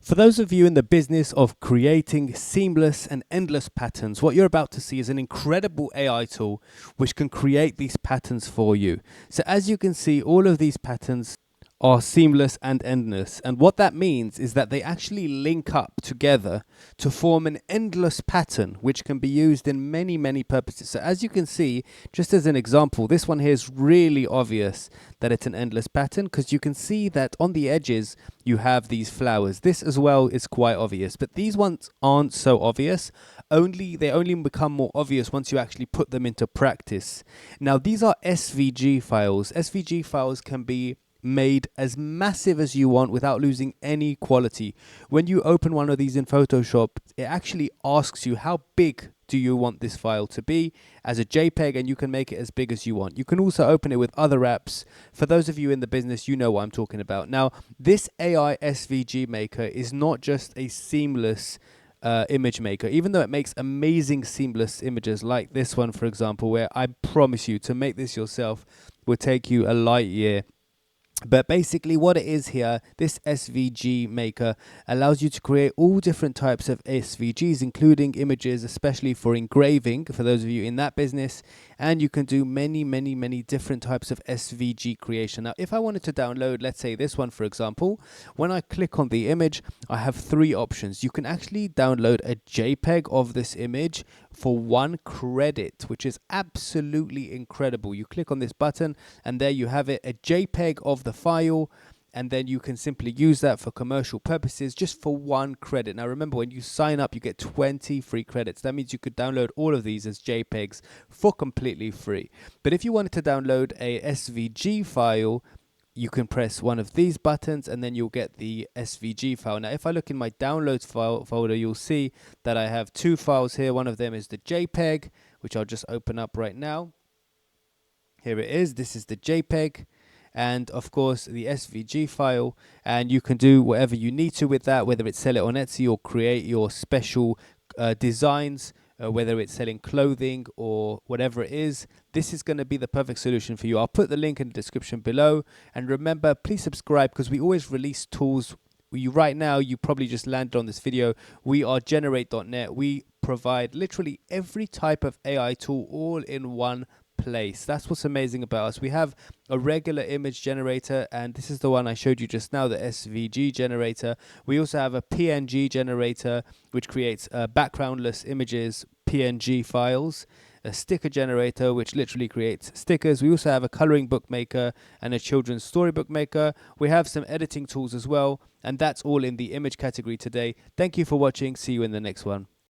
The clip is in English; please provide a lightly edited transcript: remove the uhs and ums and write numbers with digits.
For those of you in the business of creating seamless and endless patterns, what you're about to see is an incredible AI tool which can create these patterns for you. So as you can see, all of these patterns are seamless and endless. And what that means is that they actually link up together to form an endless pattern, which can be used in many, many purposes. So as you can see, just as an example, this one here is really obvious that it's an endless pattern because you can see that on the edges, you have these flowers. This as well is quite obvious, but these ones aren't so obvious. They only become more obvious once you actually put them into practice. Now, these are SVG files. SVG files can be made as massive as you want without losing any quality. When you open one of these in Photoshop, it actually asks you how big do you want this file to be as a JPEG, and you can make it as big as you want. You can also open it with other apps. For those of you in the business, you know what I'm talking about. Now, this AI SVG maker is not just a seamless image maker, even though it makes amazing seamless images like this one, for example, where I promise you to make this yourself will take you a light year. But basically what it is here, this SVG maker allows you to create all different types of SVGs, including images, especially for engraving, for those of you in that business. And you can do many, many, many different types of SVG creation. Now, if I wanted to download, let's say this one, for example, when I click on the image, I have three options. You can actually download a JPEG of this image for 1 credit, which is absolutely incredible. You click on this button and there you have it, a JPEG of the file, and then you can simply use that for commercial purposes just for 1 credit. Now remember, when you sign up, you get 20 free credits. That means you could download all of these as JPEGs for completely free. But if you wanted to download a SVG file, you can press one of these buttons and then you'll get the SVG file. Now, if I look in my downloads folder, you'll see that I have 2 files here. One of them is the JPEG, which I'll just open up right now. Here it is. This is the JPEG. And of course, the SVG file. And you can do whatever you need to with that, whether it's sell it on Etsy or create your special designs. Whether it's selling clothing or whatever it is, this is going to be the perfect solution for you. I'll put the link in the description below. And remember, please subscribe because we always release tools. Right now, you probably just landed on this video. We are generate.net. We provide literally every type of AI tool all in one place. That's what's amazing about us. We have a regular image generator, and this is the one I showed you just now, the SVG generator. We also have a PNG generator, which creates backgroundless images, PNG files, a sticker generator, which literally creates stickers. We also have a coloring book maker and a children's storybook maker. We have some editing tools as well, and that's all in the image category today. Thank you for watching. See you in the next one.